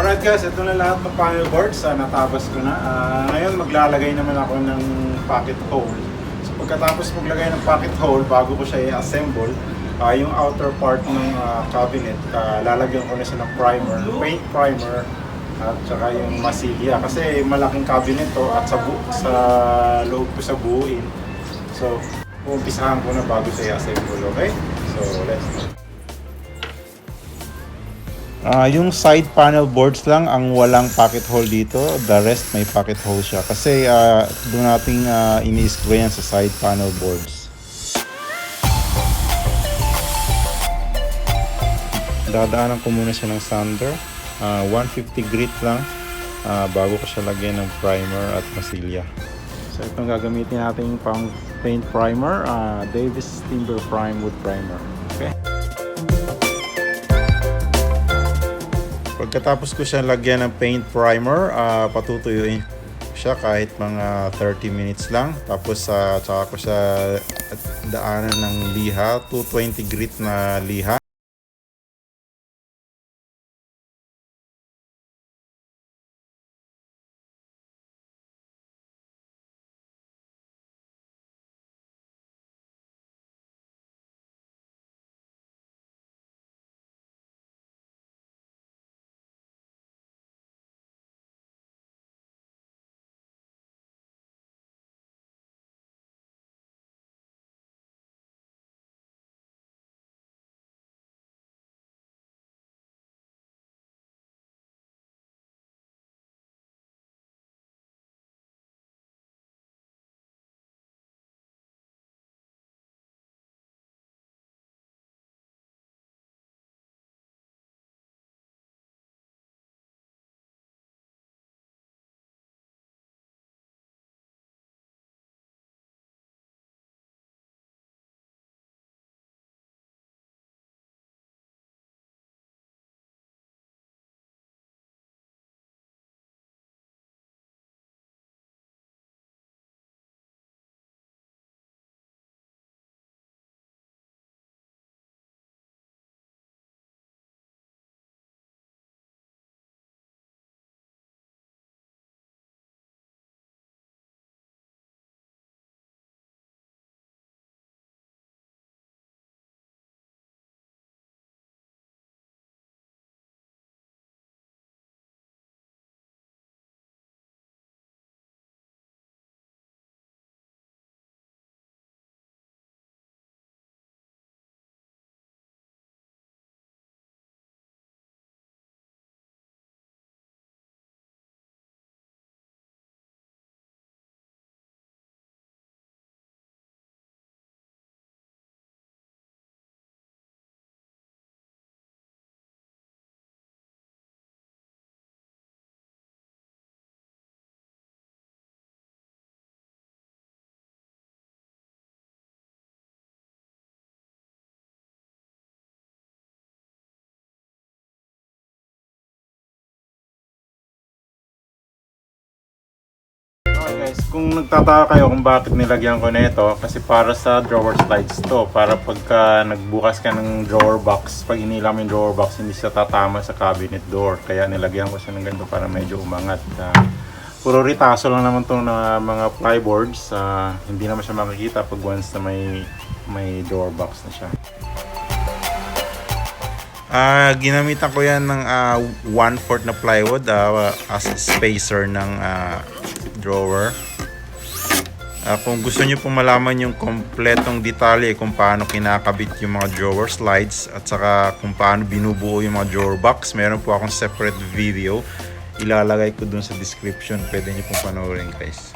Alright guys, ito na lahat ng panel boards. Natapos ko na. Ngayon maglalagay naman ako ng pocket hole. So pagkatapos maglagay ng pocket hole, bago ko siya i-assemble, yung outer part ng cabinet, lalagyan ko na siya ng primer, paint primer, at saka yung masilya. Kasi malaking cabinet to at sa loob ko sa buuin. So, umpisahan ko na bago siya i-assemble, okay? So, let's start. Yung side panel boards lang ang walang pocket hole dito. The rest may pocket hole siya. Kasi doon nating ini-screw yan sa side panel boards. Dadaanan ko muna siya ng sander. 150 grit lang bago ko siya lagyan ng primer at masilya. So itong gagamitin natin pang paint primer, Davis Timber Prime Wood Primer. Okay? Pagkatapos ko siya lagyan ng paint primer, patutuyuin siya kahit mga 30 minutes lang. Tapos tsaka ko siya daanan ng liha, 220 grit na liha. Guys, kung nagtataka kayo kung bakit nilagyan ko na ito, kasi para sa drawer slides to, para pagka nagbukas ka ng drawer box, pag inilam yung drawer box, hindi siya tatama sa cabinet door. Kaya nilagyan ko siya ng ganito para medyo umangat. Puro ritaso lang naman itong mga plyboards, hindi naman siya makikita pag once na may drawer box na siya. Ginamitan ko yan ng 1/4 na plywood as spacer ng drawer. Kung gusto nyo pong malaman yung kompletong detalye kung paano kinakabit yung mga drawer slides at saka kung paano binubuo yung mga drawer box, meron po akong separate video. Ilalagay ko dun sa description. Pwede nyo pong panoorin guys.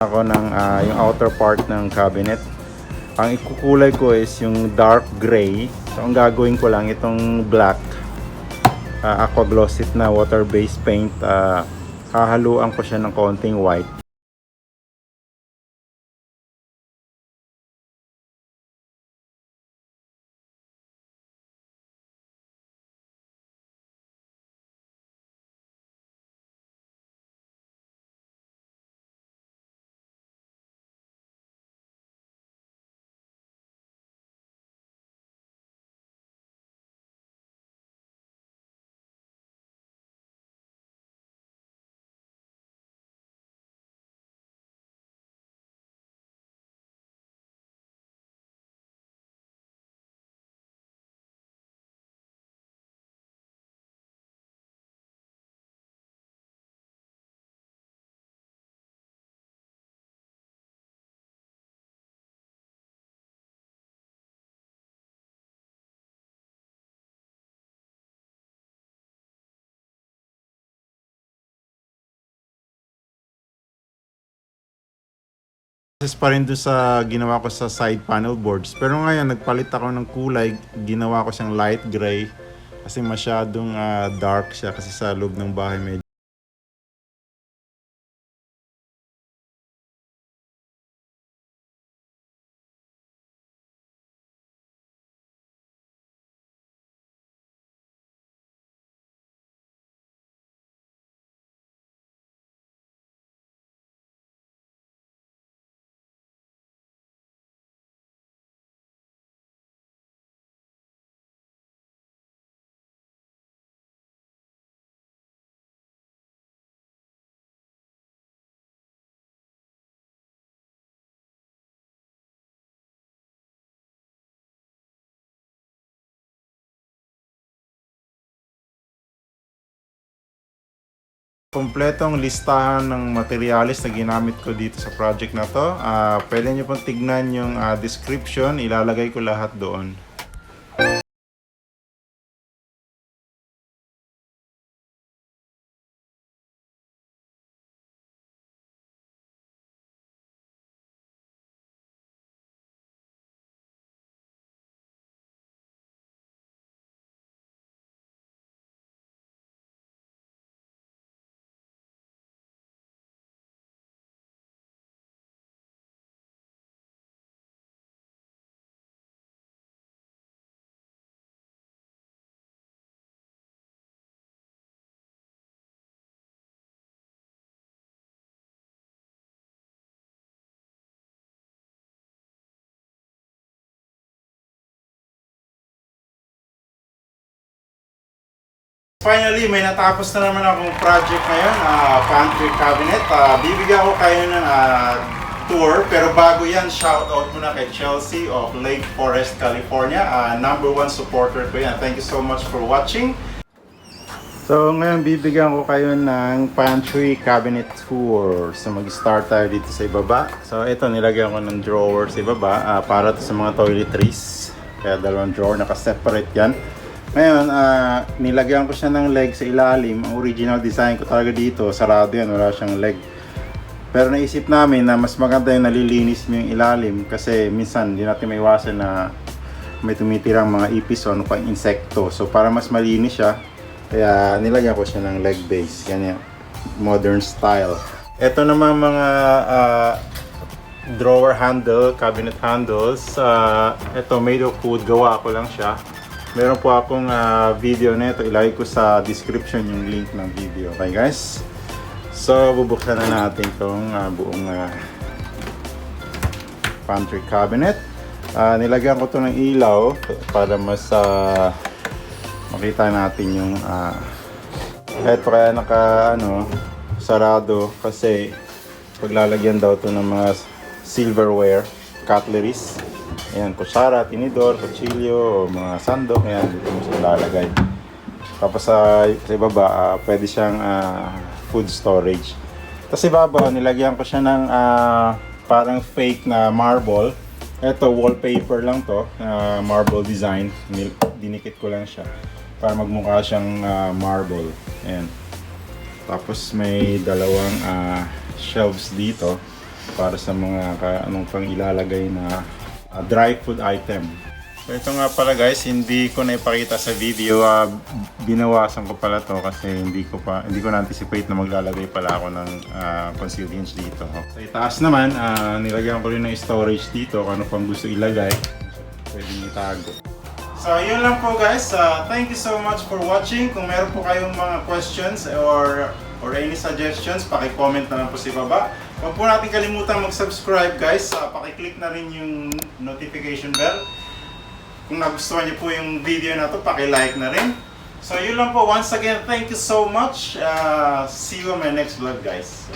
Ako ng yung outer part ng cabinet. Ang ikukulay ko is yung dark gray. So ang gagawin ko lang itong black aqua glossite na water based paint. Hahaluan ko siya ng konting white. Pa rin doon sa ginawa ko sa side panel boards. Pero ngayon, nagpalit ako ng kulay. Ginawa ko siyang light gray. Kasi masyadong dark siya kasi sa loob ng bahay medyo. Kompletong listahan ng materialis na ginamit ko dito sa project na to. Pwede nyo pong tignan yung description. Ilalagay ko lahat doon. Finally, may natapos na naman akong project ngayon, pantry cabinet. Bibigyan ko kayo ng tour, pero bago yan, shoutout muna kay Chelsea of Lake Forest, California. #1 supporter ko yan. Thank you so much for watching. So ngayon, bibigyan ko kayo ng pantry cabinet tour. So mag-start tayo dito sa ibaba. So ito, nilagyan ko ng drawer sa ibaba para to sa mga toiletries. Kaya dalawang drawer, naka-separate yan. Ngayon, nilagyan ko siya ng leg sa ilalim. Ang original design ko talaga dito, sarado yan, wala siyang leg. Pero naisip namin na mas maganda yung nalilinis mo yung ilalim kasi minsan hindi natin maiwasan na may tumitirang mga ipis o ano pang insekto. So para mas malinis siya, kaya nilagyan ko siya ng leg base, ganyan, modern style. Ito naman mga drawer handle, cabinet handles. Ito made of wood, gawa ko lang siya. Meron po akong video nito, ilagay ko sa description yung link ng video. Okay guys? So bubuksan na natin itong buong pantry cabinet. Nilagyan ko ito ng ilaw para mas makita natin yung kahit kaya sarado kasi paglalagyan daw ito ng mga silverware, cutleries. Ayan, kutsara, tinidor, kutsilyo, mga sandok, ayan, dito mo siya lalagay. Tapos sa ibaba, pwede siyang food storage. Tapos ibaba, nilagyan ko siya ng parang fake na marble. Ito, wallpaper lang to, marble design. Dinikit ko lang siya para magmukha siyang marble. Ayan. Tapos may dalawang shelves dito. para sa mga anong pang ilalagay na dry food item. So ito nga pala guys, hindi ko na ipakita sa video, binawasan ko pala to kasi hindi ko na-anticipate na maglalagay pala ako ng concealed hinge dito. Sa itaas naman, nilagyan ko rin ng storage dito kung ano pang gusto ilagay, pwedeng itago. So yun lang po guys, thank you so much for watching. Kung meron po kayong mga questions or any suggestions, paki-comment na lang po sa baba. Huwag po natin kalimutan mag-subscribe guys, paki-click na rin yung notification bell. Kung nagustuhan niyo po yung video na to, paki-like na rin. So yun lang po, once again, thank you so much. See you on my next vlog guys.